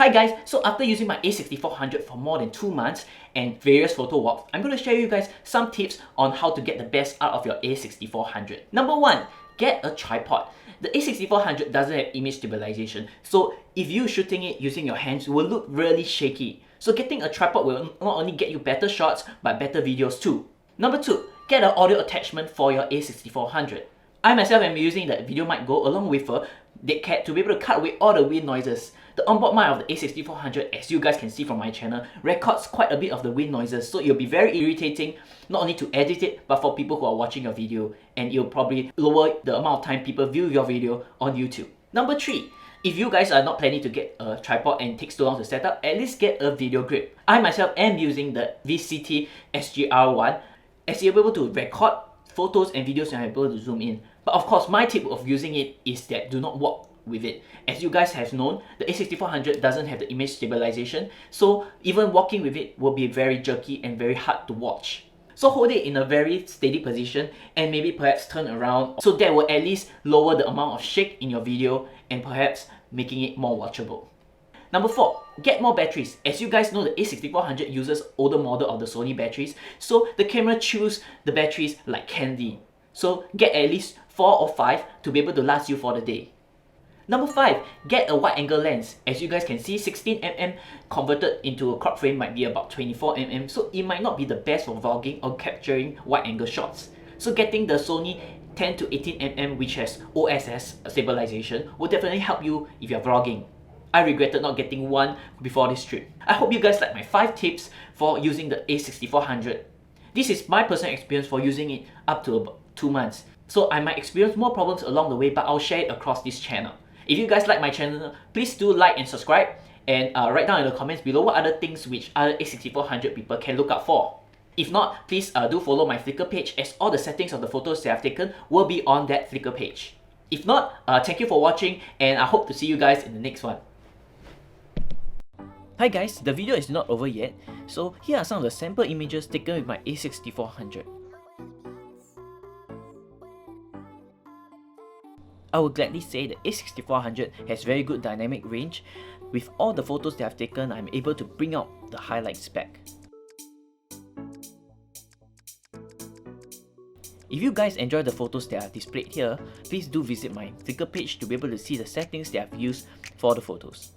Hi guys, so after using my A6400 for more than 2 months and various photo walks, I'm going to share you guys some tips on how to get the best out of your A6400. Number 1, get a tripod. The A6400 doesn't have image stabilization, so if you're shooting it using your hands, it will look really shaky. So getting a tripod will not only get you better shots, but better videos too. Number 2, get an audio attachment for your A6400. I myself am using the video mic Go along with a dead cat to be able to cut away all the wind noises. The onboard mic of the A6400, as you guys can see from my channel, records quite a bit of the wind noises, so it'll be very irritating not only to edit it, but for people who are watching your video, and it'll probably lower the amount of time people view your video on YouTube. Number 3, if you guys are not planning to get a tripod and it takes too long to set up, at least get a video grip. I myself am using the VCT SGR1 as you're able to record photos and videos and are able to zoom in. But of course, my tip of using it is that do not walk with it. As you guys have known, the A6400 doesn't have the image stabilization, so even walking with it will be very jerky and very hard to watch. So hold it in a very steady position and maybe perhaps turn around, so that will at least lower the amount of shake in your video and perhaps making it more watchable. Number 4, get more batteries. As you guys know, the A6400 uses older model of the Sony batteries, so the camera chews the batteries like candy. So get at least 4 or 5 to be able to last you for the day. Number 5, get a wide angle lens. As you guys can see, 16mm converted into a crop frame might be about 24mm, so it might not be the best for vlogging or capturing wide angle shots. So getting the Sony 10 to 18mm, which has OSS stabilization, will definitely help you if you're vlogging. I regretted not getting one before this trip. I hope you guys like my 5 tips for using the A6400. This is my personal experience for using it up to about 2 months. So I might experience more problems along the way, but I'll share it across this channel. If you guys like my channel, please do like and subscribe, and write down in the comments below what other things which other A6400 people can look out for. If not, please do follow my Flickr page, as all the settings of the photos that I've taken will be on that Flickr page. If not, thank you for watching, and I hope to see you guys in the next one. Hi guys, the video is not over yet, so here are some of the sample images taken with my A6400. I would gladly say the A6400 has very good dynamic range. With all the photos that I've taken, I'm able to bring out the highlights back. If you guys enjoy the photos that I've displayed here, please do visit my Flickr page to be able to see the settings that I've used for the photos.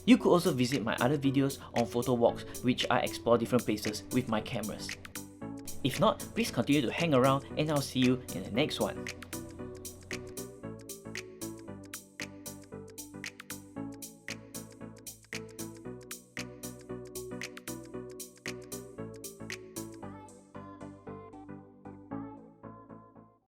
You could also visit my other videos on photo walks, which I explore different places with my cameras. If not, please continue to hang around and I'll see you in the next one.